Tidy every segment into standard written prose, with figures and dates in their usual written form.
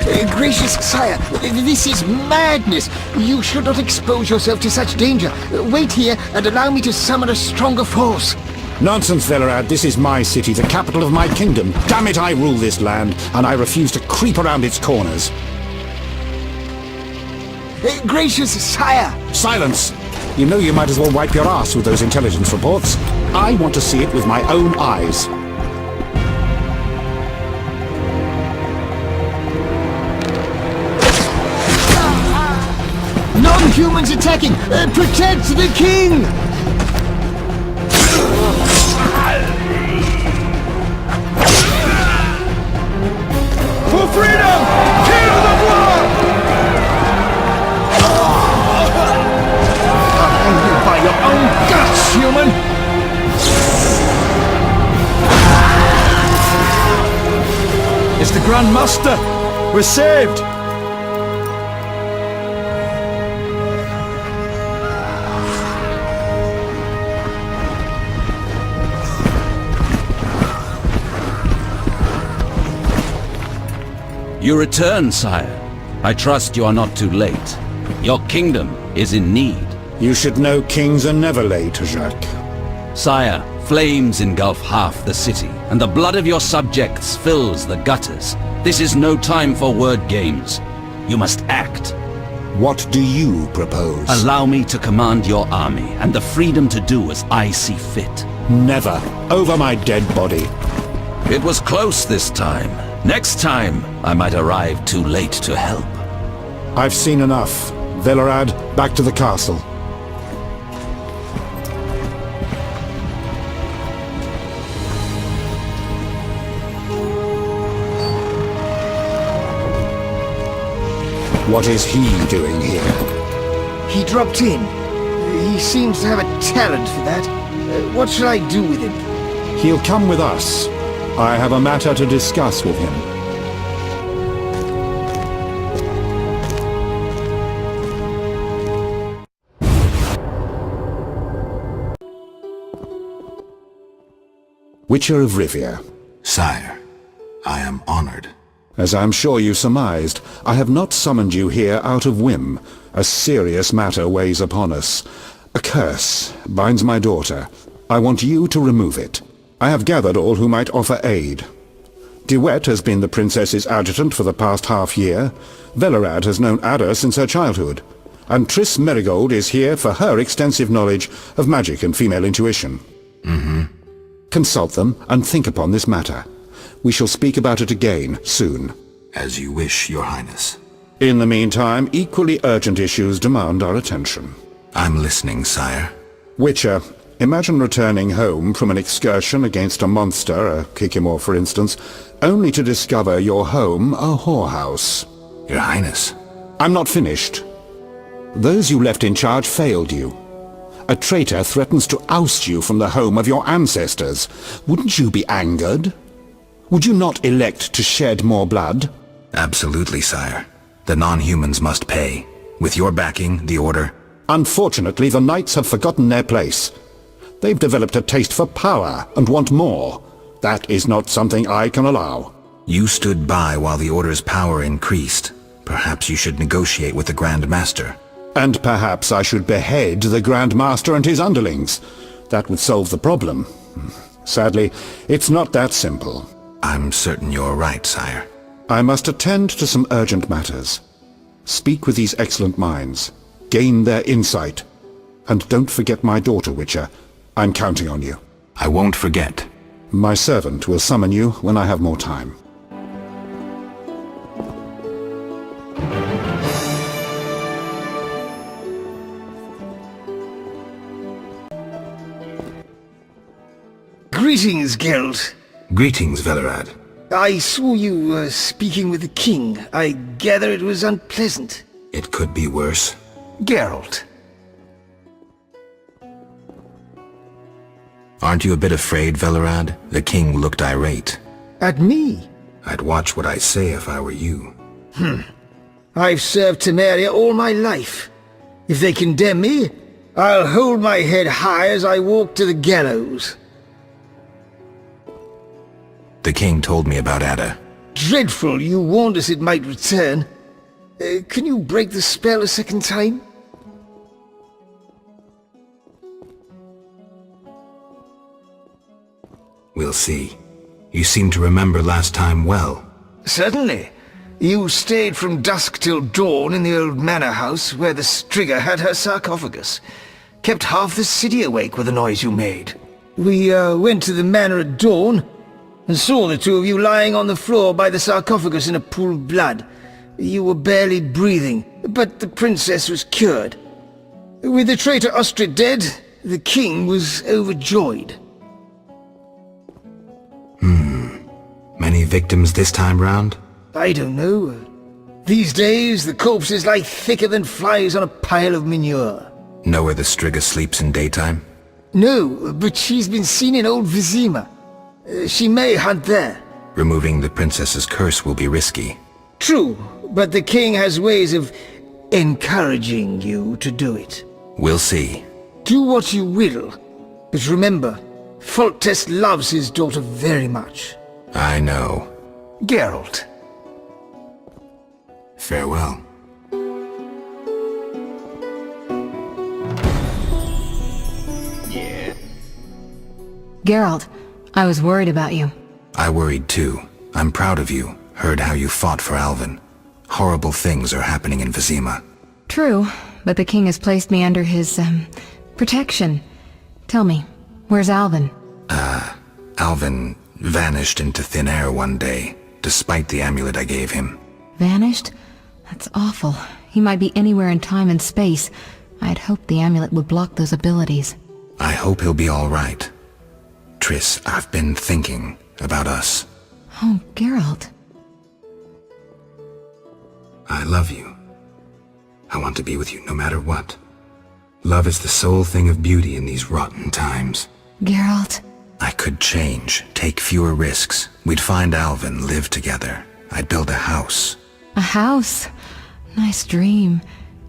Gracious sire, this is madness. You should not expose yourself to such danger. Wait here and allow me to summon a stronger force. Nonsense, Velerad. This is my city, the capital of my kingdom. Damn it, I rule this land, and I refuse to creep around its corners. Gracious sire! Silence! You know you might as well wipe your ass with those intelligence reports. I want to see it with my own eyes. Non-humans attacking! Protect the king! For freedom! Kill the blood! By your own guts, human! It's the Grand Master! We're saved! You return, sire. I trust you are not too late. Your kingdom is in need. You should know kings are never late, Jacques. Sire, flames engulf half the city, and the blood of your subjects fills the gutters. This is no time for word games. You must act. What do you propose? Allow me to command your army, and the freedom to do as I see fit. Never. Over my dead body. It was close this time. Next time, I might arrive too late to help. I've seen enough. Velerad, back to the castle. What is he doing here? He dropped in. He seems to have a talent for that. What shall I do with him? He'll come with us. I have a matter to discuss with him. Witcher of Rivia. Sire, I am honored. As I'm sure you surmised, I have not summoned you here out of whim. A serious matter weighs upon us. A curse binds my daughter. I want you to remove it. I have gathered all who might offer aid. De Wet has been the princess's adjutant for the past half-year. Velerad has known Ada since her childhood. And Triss Merigold is here for her extensive knowledge of magic and female intuition. Consult them and think upon this matter. We shall speak about it again soon. As you wish, Your Highness. In the meantime, equally urgent issues demand our attention. I'm listening, sire. Witcher, imagine returning home from an excursion against a monster, a Kikimor for instance, only to discover your home a whorehouse. Your Highness. I'm not finished. Those you left in charge failed you. A traitor threatens to oust you from the home of your ancestors. Wouldn't you be angered? Would you not elect to shed more blood? Absolutely, sire. The non-humans must pay. With your backing, the Order... Unfortunately, the Knights have forgotten their place. They've developed a taste for power and want more. That is not something I can allow. You stood by while the Order's power increased. Perhaps you should negotiate with the Grand Master. And perhaps I should behead the Grand Master and his underlings. That would solve the problem. Sadly, it's not that simple. I'm certain you're right, sire. I must attend to some urgent matters. Speak with these excellent minds. Gain their insight. And don't forget my daughter, Witcher. I'm counting on you. I won't forget. My servant will summon you when I have more time. Greetings, Geralt. Greetings, Velerad. I saw you speaking with the king. I gather it was unpleasant. It could be worse. Geralt. Aren't you a bit afraid, Velerad? The king looked irate. At me? I'd watch what I say if I were you. I've served Temeria all my life. If they condemn me, I'll hold my head high as I walk to the gallows. The king told me about Ada. Dreadful, you warned us it might return. Can you break the spell a second time? We'll see. You seem to remember last time well. Certainly. You stayed from dusk till dawn in the old manor house where the Strigger had her sarcophagus. Kept half the city awake with the noise you made. We went to the manor at dawn and saw the two of you lying on the floor by the sarcophagus in a pool of blood. You were barely breathing, but the princess was cured. With the traitor Ostrid dead, the king was overjoyed. Many victims this time round? I don't know. These days, the corpses lie thicker than flies on a pile of manure. Know where the Strigger sleeps in daytime? No, but she's been seen in Old Vizima. She may hunt there. Removing the princess's curse will be risky. True, but the king has ways of encouraging you to do it. We'll see. Do what you will, but remember, Foltest loves his daughter very much. I know. Geralt. Farewell. Geralt, I was worried about you. I worried too. I'm proud of you. Heard how you fought for Alvin. Horrible things are happening in Vizima. True, but the king has placed me under his, protection. Tell me, where's Alvin? Alvin vanished into thin air one day, despite the amulet I gave him. Vanished? That's awful. He might be anywhere in time and space. I'd hoped the amulet would block those abilities. I hope he'll be all right. Triss, I've been thinking about us. Oh, Geralt. I love you. I want to be with you no matter what. Love is the sole thing of beauty in these rotten times. Geralt. I could change, take fewer risks. We'd find Alvin, live together. I'd build a house. A house? Nice dream.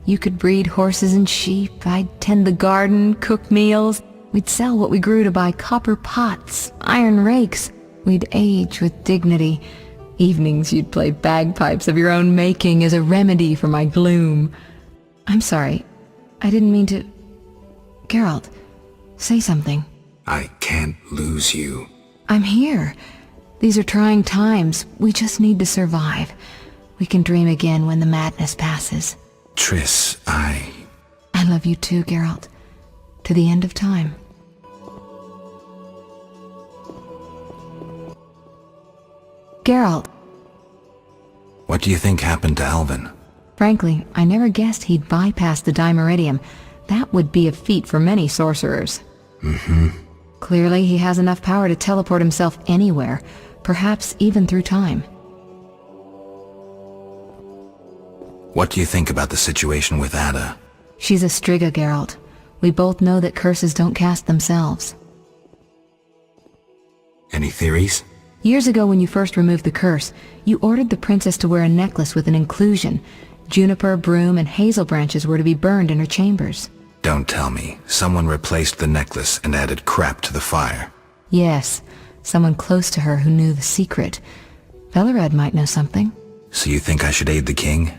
You could breed horses and sheep. I'd tend the garden, cook meals. We'd sell what we grew to buy copper pots, iron rakes. We'd age with dignity. Evenings you'd play bagpipes of your own making as a remedy for my gloom. I'm sorry. I didn't mean to... Geralt, say something. I can't lose you. I'm here. These are trying times. We just need to survive. We can dream again when the madness passes. Triss, I love you too, Geralt. To the end of time. Geralt. What do you think happened to Alvin? Frankly, I never guessed he'd bypass the Dimeridium. That would be a feat for many sorcerers. Clearly, he has enough power to teleport himself anywhere, perhaps even through time. What do you think about the situation with Ada? She's a Striga, Geralt. We both know that curses don't cast themselves. Any theories? Years ago when you first removed the curse, you ordered the princess to wear a necklace with an inclusion. Juniper, broom, and hazel branches were to be burned in her chambers. Don't tell me. Someone replaced the necklace and added crap to the fire. Yes, someone close to her who knew the secret. Velerad might know something. So you think I should aid the king?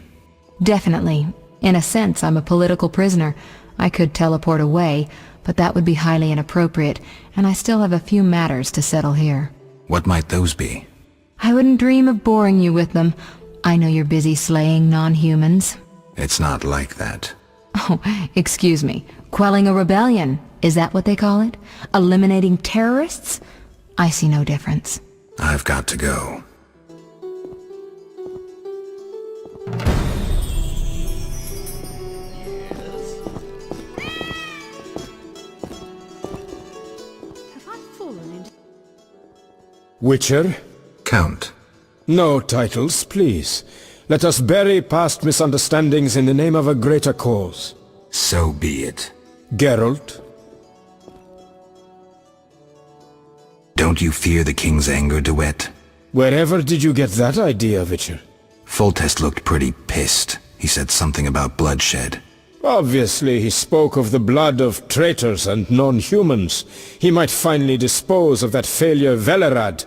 Definitely. In a sense, I'm a political prisoner. I could teleport away, but that would be highly inappropriate, and I still have a few matters to settle here. What might those be? I wouldn't dream of boring you with them. I know you're busy slaying non-humans. It's not like that. Oh, excuse me. Quelling a rebellion. Is that what they call it? Eliminating terrorists? I see no difference. I've got to go. Witcher? Count. No titles, please. Let us bury past misunderstandings in the name of a greater cause. So be it. Geralt? Don't you fear the king's anger, DeWitt? Wherever did you get that idea, Witcher? Foltest looked pretty pissed. He said something about bloodshed. Obviously, he spoke of the blood of traitors and non-humans. He might finally dispose of that failure Velerad.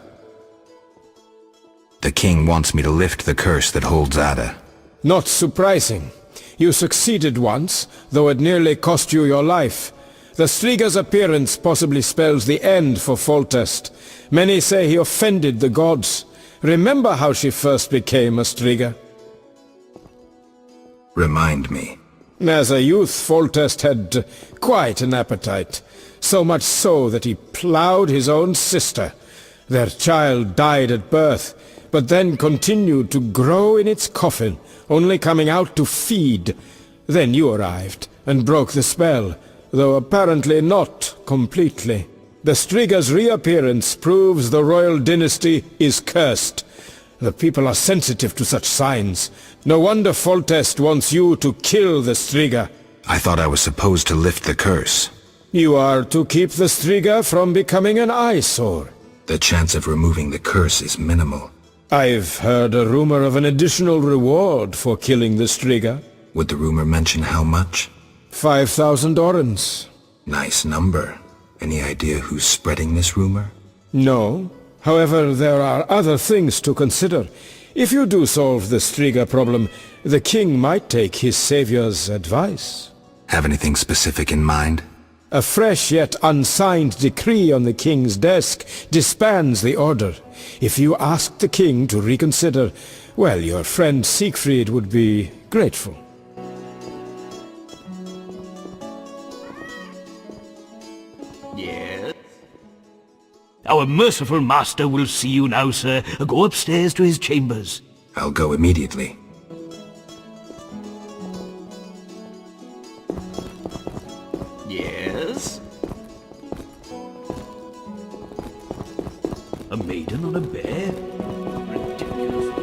The king wants me to lift the curse that holds Ada. Not surprising. You succeeded once, though it nearly cost you your life. The Striga's appearance possibly spells the end for Foltest. Many say he offended the gods. Remember how she first became a Striga? Remind me. As a youth, Foltest had quite an appetite. So much so that he ploughed his own sister. Their child died at birth, but then continued to grow in its coffin, only coming out to feed. Then you arrived, and broke the spell, though apparently not completely. The Striga's reappearance proves the royal dynasty is cursed. The people are sensitive to such signs. No wonder Foltest wants you to kill the Striga. I thought I was supposed to lift the curse. You are to keep the Striga from becoming an eyesore. The chance of removing the curse is minimal. I've heard a rumor of an additional reward for killing the Striga. Would the rumor mention how much? 5,000 orens. Nice number. Any idea who's spreading this rumor? No. However, there are other things to consider. If you do solve the Striga problem, the king might take his savior's advice. Have anything specific in mind? A fresh yet unsigned decree on the king's desk disbands the order. If you ask the king to reconsider, well, your friend Siegfried would be grateful. Yes? Our merciful master will see you now, sir. Go upstairs to his chambers. I'll go immediately. Yes? A maiden on a bear? Ridiculous.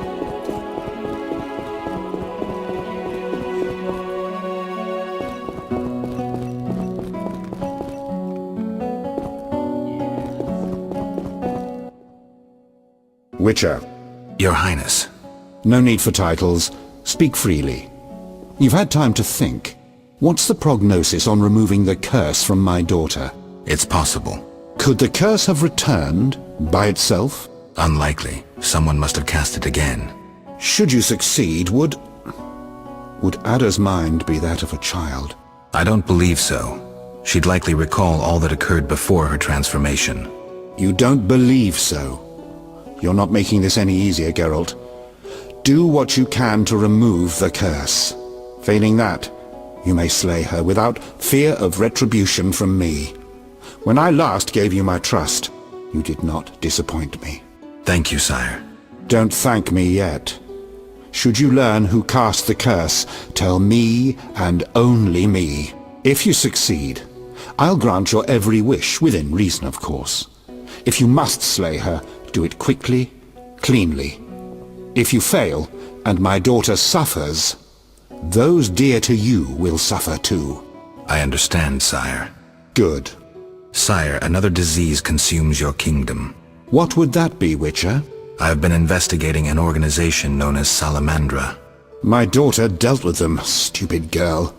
Witcher. Your Highness. No need for titles. Speak freely. You've had time to think. What's the prognosis on removing the curse from my daughter? It's possible. Could the curse have returned by itself? Unlikely. Someone must have cast it again. Should you succeed, would Ada's mind be that of a child? I don't believe so. She'd likely recall all that occurred before her transformation. You don't believe so? You're not making this any easier, Geralt. Do what you can to remove the curse. Failing that, you may slay her without fear of retribution from me. When I last gave you my trust, you did not disappoint me. Thank you, sire. Don't thank me yet. Should you learn who cast the curse, tell me and only me. If you succeed, I'll grant your every wish, within reason, of course. If you must slay her, do it quickly, cleanly. If you fail, and my daughter suffers, those dear to you will suffer too. I understand, sire. Good. Sire, another disease consumes your kingdom. What would that be, Witcher? I have been investigating an organization known as Salamandra. My daughter dealt with them, stupid girl.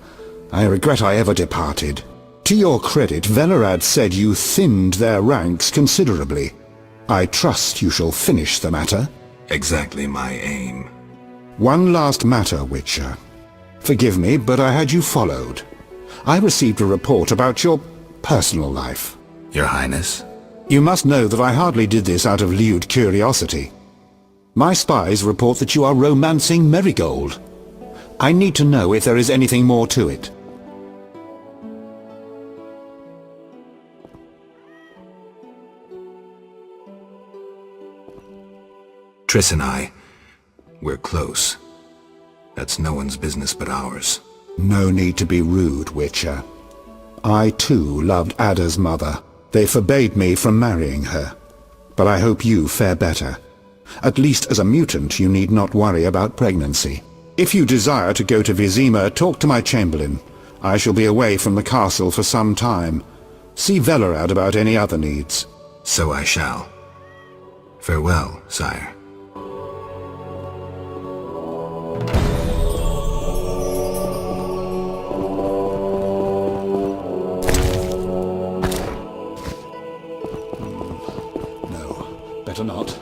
I regret I ever departed. To your credit, Velerad said you thinned their ranks considerably. I trust you shall finish the matter. Exactly my aim. One last matter, Witcher. Forgive me, but I had you followed. I received a report about your personal life. Your Highness? You must know that I hardly did this out of lewd curiosity. My spies report that you are romancing Marigold. I need to know if there is anything more to it. Triss and I, we're close. That's no one's business but ours. No need to be rude, Witcher. I too loved Ada's mother. They forbade me from marrying her. But I hope you fare better. At least as a mutant you need not worry about pregnancy. If you desire to go to Vizima, talk to my chamberlain. I shall be away from the castle for some time. See Velerad about any other needs. So I shall. Farewell, sire. No, better not.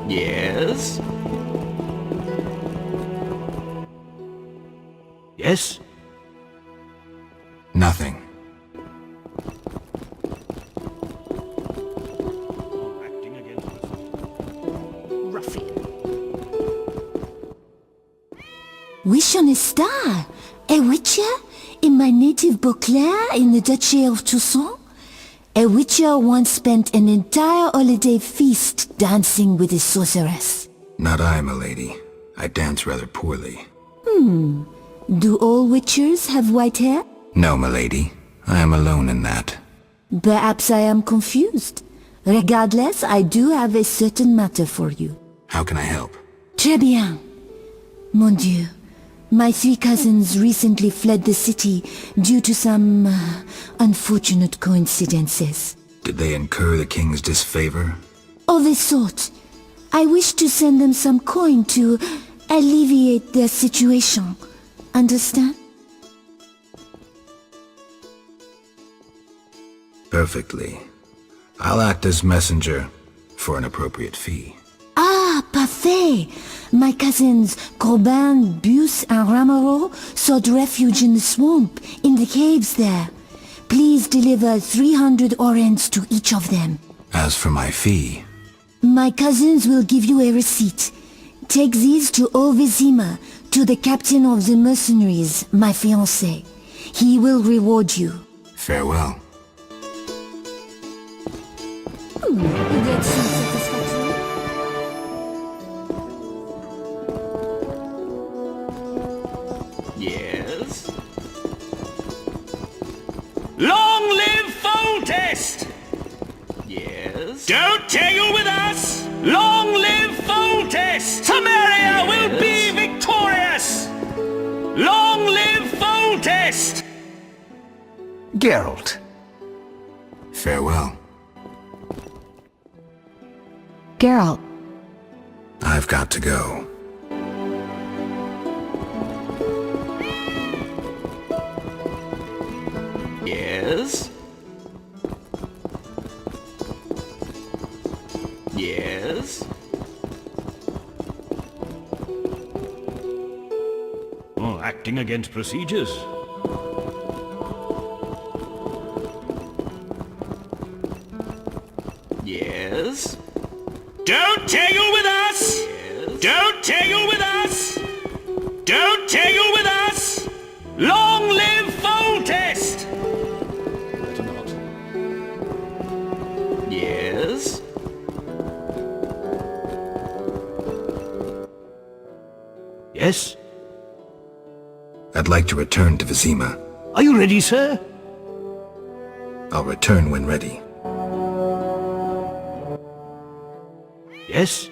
Yes? Yes? Nothing. Acting against Ruffian. Wish on a star? A witcher? In my native Beauclair in the Duchy of Toussaint? A witcher once spent an entire holiday feast dancing with a sorceress. Not I, milady. I dance rather poorly. Do all witchers have white hair? No, milady. I am alone in that. Perhaps I am confused. Regardless, I do have a certain matter for you. How can I help? Très bien. Mon Dieu. My 3 cousins recently fled the city due to some unfortunate coincidences. Did they incur the king's disfavor? Of a sort. I wish to send them some coin to alleviate their situation. Understand? Perfectly. I'll act as messenger for an appropriate fee. Ah, parfait! My cousins Corbin, Bus, and Ramiro sought refuge in the swamp, in the caves there. Please deliver 300 orens to each of them. As for my fee, My cousins will give you a receipt. Take these to Ovizima, to the captain of the mercenaries, my fiancé. He will reward you. farewell. That seems satisfactory. Yes? Long live Foltest! Yes? Don't tangle with us! Long live Foltest! Samaria will be victorious! Long live Foltest! Geralt. Farewell. Geralt, I've got to go. Yes? Yes? Oh, acting against procedures. Yes? Don't tangle with us! Yes? Don't tangle with us! Don't tangle with us! Long live Foltest! Better not. Yes? Yes? I'd like to return to Vizima. Are you ready, sir? I'll return when ready. Yes?